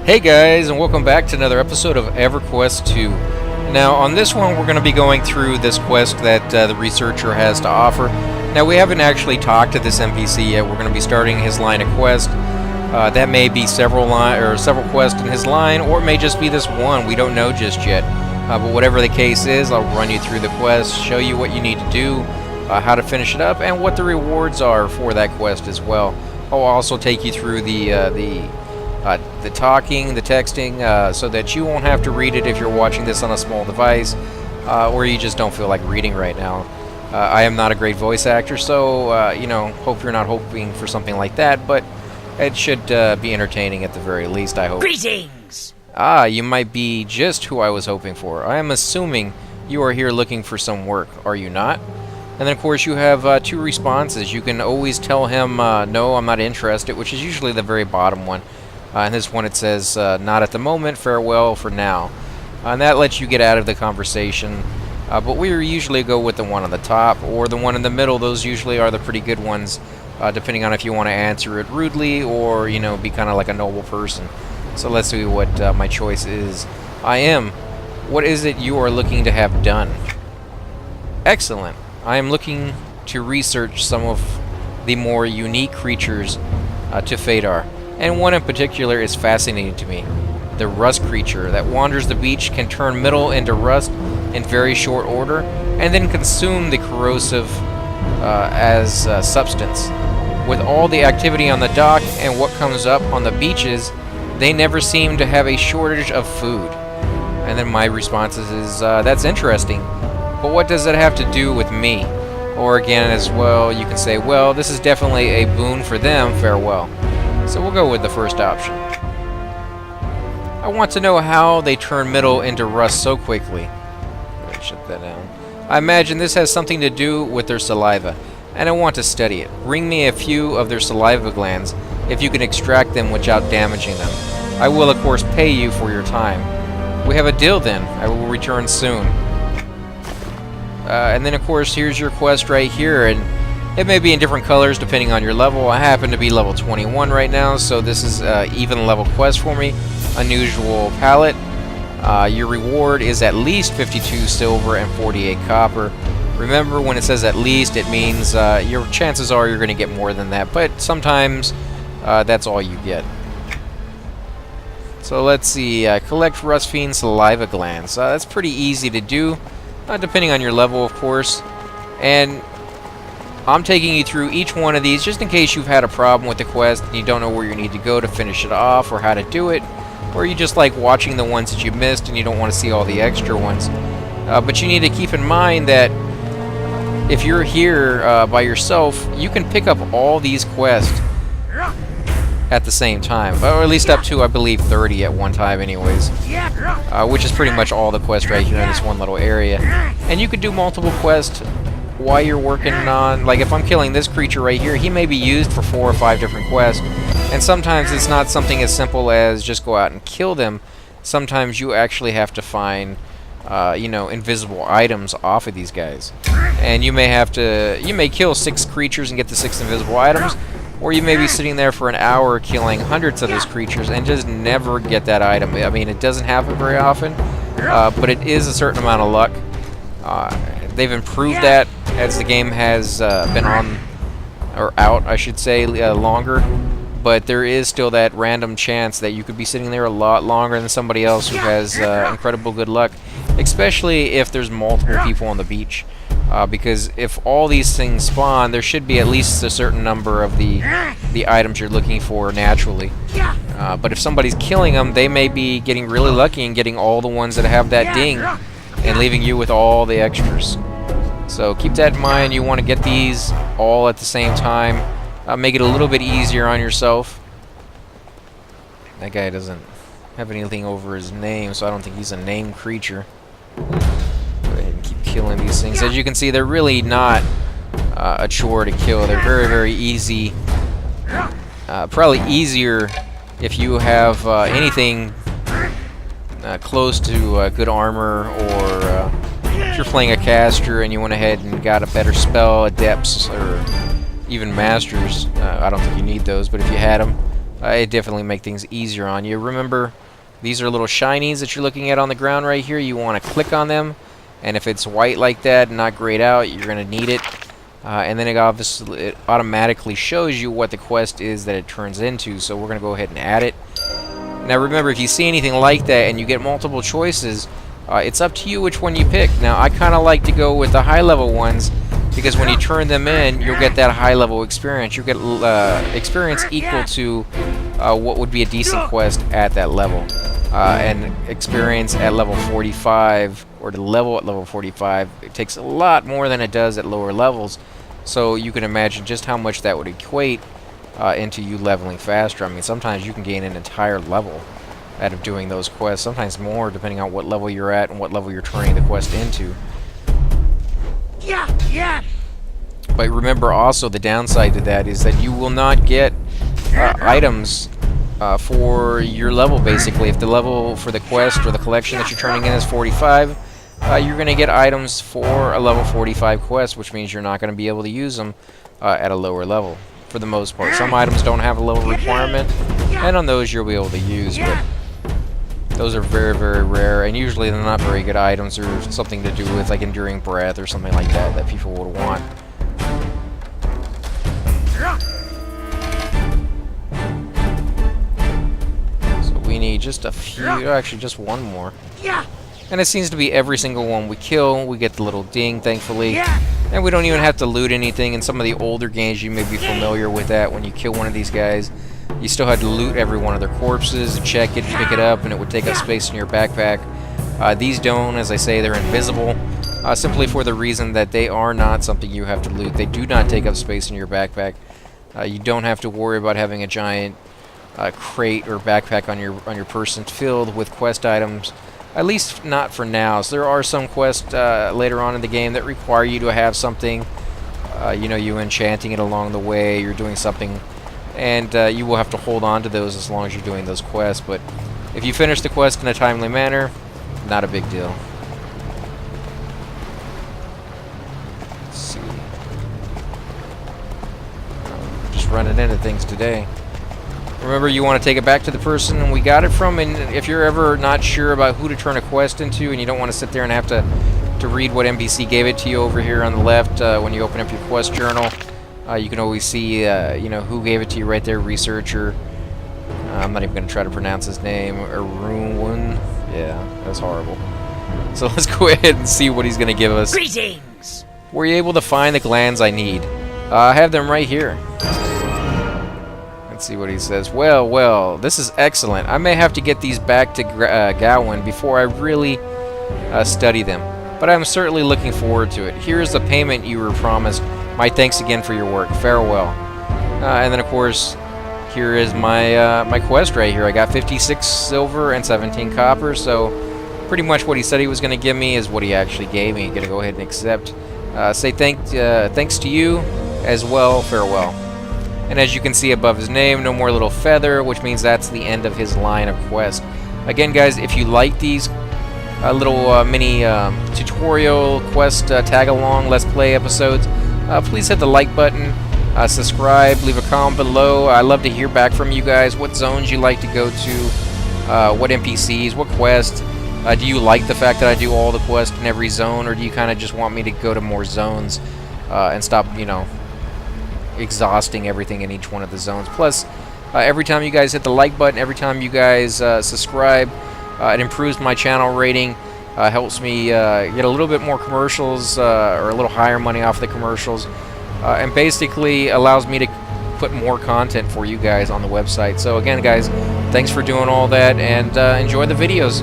Hey guys, and welcome back to another episode of EverQuest 2. Now, on this one, we're going to be going through this quest that the researcher has to offer. Now, we haven't actually talked to this NPC yet. We're going to be starting his line of quest. That may be several quests in his line, or it may just be this one. We don't know just yet. But whatever the case is, I'll run you through the quest, show you what you need to do, how to finish it up, and what the rewards are for that quest as well. I'll also take you through the talking, the texting, so that you won't have to read it if you're watching this on a small device, or you just don't feel like reading right now. I am not a great voice actor, so, hope you're not hoping for something like that, but it should be entertaining at the very least, I hope. Greetings! You might be just who I was hoping for. I am assuming you are here looking for some work, are you not? And then, of course, you have two responses. You can always tell him, no, I'm not interested, which is usually the very bottom one. And this one it says, not at the moment, farewell for now. And that lets you get out of the conversation. But we usually go with the one on the top or the one in the middle. Those usually are the pretty good ones, depending on if you want to answer it rudely or, be kind of like a noble person. So let's see what my choice is. What is it you are looking to have done? Excellent. I am looking to research some of the more unique creatures to Fadar. And one in particular is fascinating to me. The rust creature that wanders the beach can turn metal into rust in very short order and then consume the corrosive as substance. With all the activity on the dock and what comes up on the beaches, they never seem to have a shortage of food. And then my response is, that's interesting, but what does that have to do with me? Or again as well, you can say, well, this is definitely a boon for them, farewell. So we'll go with the first option. I want to know how they turn metal into rust so quickly. Shut that down. I imagine this has something to do with their saliva, and I want to study it. Bring me a few of their saliva glands if you can extract them without damaging them. I will, of course, pay you for your time. We have a deal then. I will return soon. And then, of course, here's your quest right here, and it may be in different colors depending on your level. I happen to be level 21 right now, so this is even level quest for me. Unusual palette. Your reward is at least 52 silver and 48 copper. Remember, when it says at least, it means your chances are you're going to get more than that, but sometimes that's all you get. So let's see, collect Rust Fiend saliva glands. That's pretty easy to do, depending on your level, of course. And I'm taking you through each one of these just in case you've had a problem with the quest and you don't know where you need to go to finish it off or how to do it, or you just like watching the ones that you missed and you don't want to see all the extra ones. But you need to keep in mind that if you're here by yourself, you can pick up all these quests at the same time, or at least up to, I believe, 30 at one time anyways, which is pretty much all the quests right here in this one little area. And you could do multiple quests while you're working on, like if I'm killing this creature right here, he may be used for 4 or 5 different quests, and sometimes it's not something as simple as just go out and kill them. Sometimes you actually have to find invisible items off of these guys, and you may kill 6 creatures and get the 6 invisible items, or you may be sitting there for an hour killing hundreds of those creatures and just never get that item. I mean, it doesn't happen very often, but it is a certain amount of luck. They've improved that as the game has been on, or out, I should say, longer. But there is still that random chance that you could be sitting there a lot longer than somebody else who has incredible good luck, especially if there's multiple people on the beach. Because if all these things spawn, there should be at least a certain number of the items you're looking for naturally. But if somebody's killing them, they may be getting really lucky and getting all the ones that have that ding and leaving you with all the extras. So keep that in mind. You want to get these all at the same time. Make it a little bit easier on yourself. That guy doesn't have anything over his name, so I don't think he's a named creature. Go ahead and keep killing these things. As you can see, they're really not a chore to kill. They're very, very easy. Probably easier if you have anything close to good armor, or if you're playing a caster and you went ahead and got a better spell, adepts, or even masters. I don't think you need those, but if you had them, it definitely make things easier on you. Remember, these are little shinies that you're looking at on the ground right here. You want to click on them, and if it's white like that and not grayed out, you're going to need it. And then it automatically shows you what the quest is that it turns into, so we're going to go ahead and add it. Now remember, if you see anything like that and you get multiple choices, it's up to you which one you pick. Now I kind of like to go with the high level ones, because when you turn them in, you'll get that high level experience. You'll get experience equal to what would be a decent quest at that level. And experience at level 45, or the level at level 45, it takes a lot more than it does at lower levels. So you can imagine just how much that would equate into you leveling faster. I mean, sometimes you can gain an entire level out of doing those quests, sometimes more, depending on what level you're at and what level you're turning the quest into. Yeah. But remember also, the downside to that is that you will not get items for your level, basically. If the level for the quest or the collection that you're turning in is 45, you're going to get items for a level 45 quest, which means you're not going to be able to use them at a lower level, for the most part. Some items don't have a level requirement, and on those you'll be able to use, but those are very, very rare, and usually they're not very good items, or something to do with like Enduring Breath or something like that that people would want. So we need just a few, actually just one more. And it seems to be every single one we kill, we get the little ding, thankfully. And we don't even have to loot anything. In some of the older games, you may be familiar with that. When you kill one of these guys, you still had to loot every one of their corpses, check it, pick it up, and it would take up space in your backpack. These don't, as I say, they're invisible, simply for the reason that they are not something you have to loot. They do not take up space in your backpack. You don't have to worry about having a giant crate or backpack on your person filled with quest items. At least not for now. So there are some quests later on in the game that require you to have something. You know, you enchanting it along the way, you're doing something, and you will have to hold on to those as long as you're doing those quests. But if you finish the quest in a timely manner, not a big deal. Let's see. Just running into things today. Remember, you want to take it back to the person we got it from, and if you're ever not sure about who to turn a quest into, and you don't want to sit there and have to read what NPC gave it to you over here on the left when you open up your quest journal, you can always see you know, who gave it to you right there, researcher. I'm not even going to try to pronounce his name. Eruwun. Yeah, that's horrible. So let's go ahead and see what he's going to give us. Greetings! Were you able to find the glands I need? I have them right here. See what he says. Well, this is excellent. I may have to get these back to Gowan before I really study them, but I'm certainly looking forward to it. Here is the payment you were promised. My thanks again for your work. Farewell. And then, of course, here is my my quest right here. I got 56 silver and 17 copper, so pretty much what he said he was going to give me is what he actually gave me. I'm going to go ahead and accept. Say thanks to you as well. Farewell. And as you can see above his name, no more little feather, which means that's the end of his line of quest. Again, guys, if you like these little mini tutorial quest tag-along Let's Play episodes, please hit the like button, subscribe, leave a comment below. I love to hear back from you guys, what zones you like to go to, what NPCs, what quests. Do you like the fact that I do all the quests in every zone, or do you kind of just want me to go to more zones and stop, you know, exhausting everything in each one of the zones? Plus, every time you guys hit the like button, every time you guys subscribe, it improves my channel rating, helps me get a little bit more commercials, or a little higher money off the commercials, and basically allows me to put more content for you guys on the website. So again, guys, thanks for doing all that, and enjoy the videos.